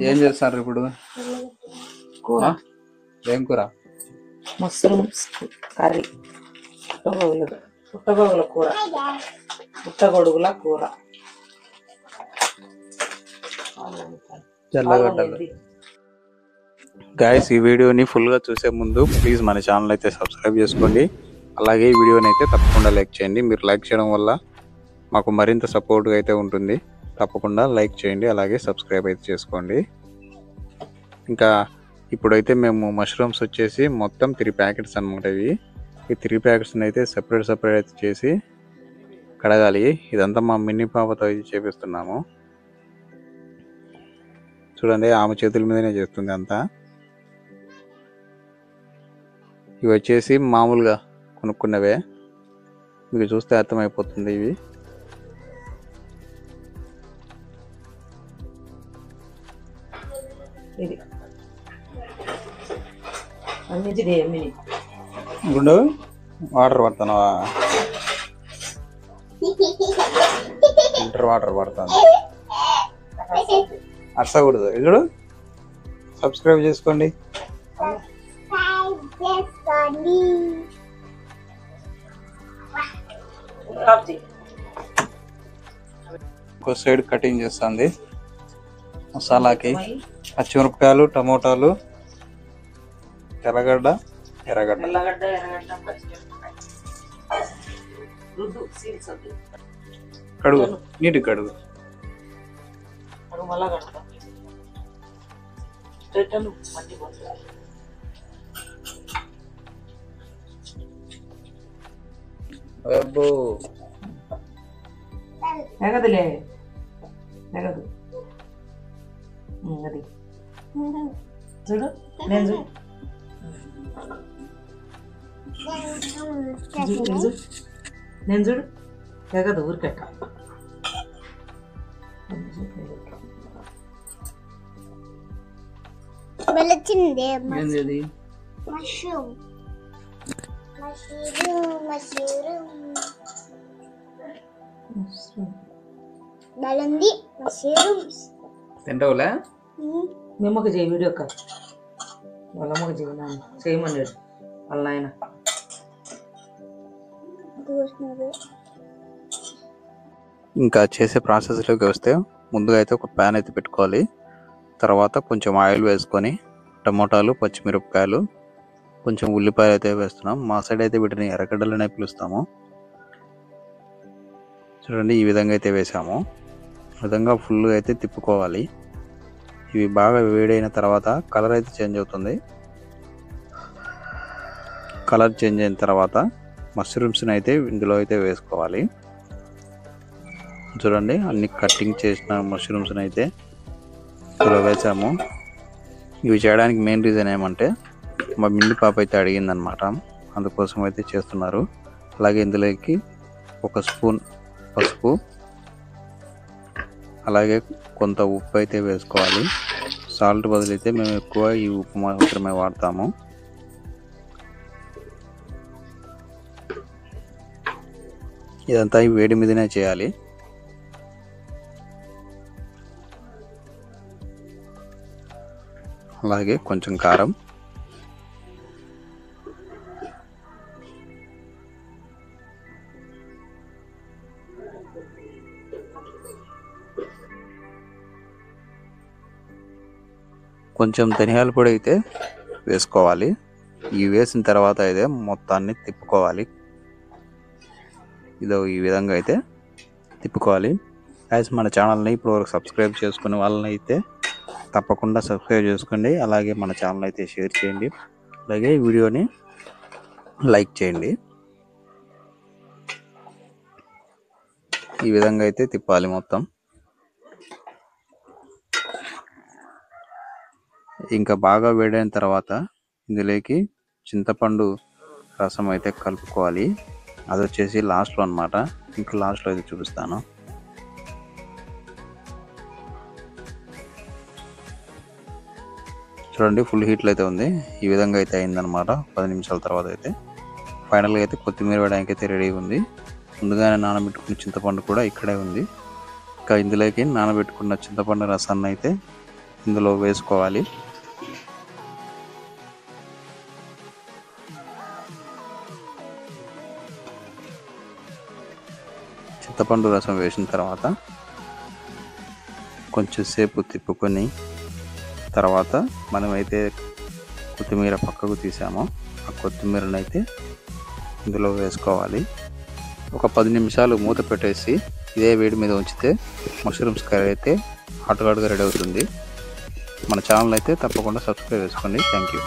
ఏం చేస్తారు ఇప్పుడు? కూర ఏం కూర? మష్రూమ్స్ కర్రీ, పుట్టగొడుగుల కూర, పుట్టగొడుగుల కూర. తెల్లగడ్డలు. గైస్, ఈ వీడియోని ఫుల్గా చూసే ముందు ప్లీజ్ మన ఛానల్ అయితే సబ్స్క్రైబ్ చేసుకోండి. అలాగే ఈ వీడియోని అయితే తప్పకుండా లైక్ చేయండి. మీరు లైక్ చేయడం వల్ల మాకు మరింత సపోర్ట్గా అయితే ఉంటుంది. తప్పకుండా లైక్ చేయండి, అలాగే సబ్స్క్రైబ్ అయితే చేసుకోండి. ఇంకా ఇప్పుడైతే మేము మష్రూమ్స్ వచ్చేసి మొత్తం 3 ప్యాకెట్స్ అనమాట. ఈ 3 ప్యాకెట్స్ని అయితే సపరేట్ అయితే చేసి కడగాలి. ఇదంతా మా మినీ పాపతో అయితే చేపిస్తున్నాము. చూడండి, ఆమె చేతుల మీదనే చేస్తుంది అంతా. ఇవి వచ్చేసి మామూలుగా కొనుక్కున్నవే, మీకు చూస్తే అర్థమైపోతుంది. ఇవి గుండు వాటర్ పడుతున్నావా? ఫిల్టర్ వాటర్ పడుతుంది. అర్సకూడదు. ఇది సబ్స్క్రైబ్ చేసుకోండి. ఇంకో సైడ్ కటింగ్ చేస్తుంది మసాలాకి. పచ్చిమిరపకాయలు, టమోటాలు, తెల్లగడ్డ, ఎర్రగడ్డ. కడుగు, నీటి కడుగు. అబ్బో, ఎగదులే ఎగదు. అది చూడు, నేను చూడు, నేను చూడు, ఎగదు ఊరికట్ట. ఏంది? తింటావులే. మేమొక చేయి వీడియో కాల్, వాళ్ళ అమ్మకి చేయమన్నాడు వాళ్ళ ఆయన. ఇంకా చేసే ప్రాసెస్లోకి వస్తే ముందుగా అయితే ఒక ప్యాన్ అయితే పెట్టుకోవాలి. తర్వాత కొంచెం ఆయిల్ వేసుకొని టమోటాలు, పచ్చిమిరపకాయలు, కొంచెం ఉల్లిపాయలు అయితే వేస్తున్నాం. మా సైడ్ అయితే వీటిని ఎర్రగడ్డలనే పిలుస్తాము. చూడండి, ఈ విధంగా అయితే వేసాము. ఈ విధంగా ఫుల్గా అయితే తిప్పుకోవాలి. ఇవి బాగా వేడైన తర్వాత కలర్ అయితే చేంజ్ అవుతుంది. కలర్ చేంజ్ అయిన తర్వాత మష్రూమ్స్ని అయితే ఇందులో అయితే వేసుకోవాలి. చూడండి, అన్ని కటింగ్ చేసిన మష్రూమ్స్ని అయితే ఇందులో వేసాము. ఇవి చేయడానికి మెయిన్ రీజన్ ఏమంటే మా మిన్ని పాప అయితే అడిగిందనమాట, అందుకోసం అయితే చేస్తున్నారు. అలాగే ఇందులోకి 1 స్పూన్ పసుపు, అలాగే కొంత ఉప్పు అయితే వేసుకోవాలి. సాల్ట్ బదులైతే మేము ఎక్కువ ఈ ఉప్పు మాత్రమే వాడతాము. ఇదంతా ఈ వేడి మీదనే చేయాలి. అలాగే కొంచెం కారం, కొంచెం ధనియాల పొడి అయితే వేసుకోవాలి. ఇవి వేసిన తర్వాత అయితే మొత్తాన్ని తిప్పుకోవాలి. ఇదో ఈ విధంగా అయితే తిప్పుకోవాలి. యాజ్ మన ఛానల్ని ఇప్పటివరకు సబ్స్క్రైబ్ చేసుకునే వాళ్ళని అయితే తప్పకుండా సబ్స్క్రైబ్ చేసుకోండి. అలాగే మన ఛానల్ అయితే షేర్ చేయండి, అలాగే ఈ వీడియోని లైక్ చేయండి. ఈ విధంగా అయితే తిప్పాలి మొత్తం. ఇంకా బాగా వేడైన తర్వాత ఇందులోకి చింతపండు రసం అయితే కలుపుకోవాలి. అది వచ్చేసి లాస్ట్లో అనమాట. ఇంకా లాస్ట్లో అయితే చూపిస్తాను. చూడండి, ఫుల్ హీట్లో అయితే ఉంది. ఈ విధంగా అయితే అయిందనమాట. 10 నిమిషాల తర్వాత అయితే ఫైనల్గా అయితే కొత్తిమీర వేయడానికి అయితే రెడీగా ఉంది. ముందుగానే నానబెట్టుకున్న చింతపండు కూడా ఇక్కడే ఉంది. ఇంకా ఇందులోకి నానబెట్టుకున్న చింతపండు రసాన్ని అయితే ఇందులో వేసుకోవాలి. చింతపండు రసం వేసిన తర్వాత కొంచెం సేపు తిప్పుకొని తర్వాత మనమైతే కొత్తిమీర పక్కకు తీసామో ఆ కొత్తిమీరనైతే ఇందులో వేసుకోవాలి. ఒక 10 నిమిషాలు మూత పెట్టేసి ఇదే వేడి మీద ఉంచితే మష్రూమ్స్ కర్రీ అయితే హాట్గా రెడీ అవుతుంది. మన ఛానల్ అయితే తప్పకుండా సబ్స్క్రైబ్ చేసుకోండి. Thank you.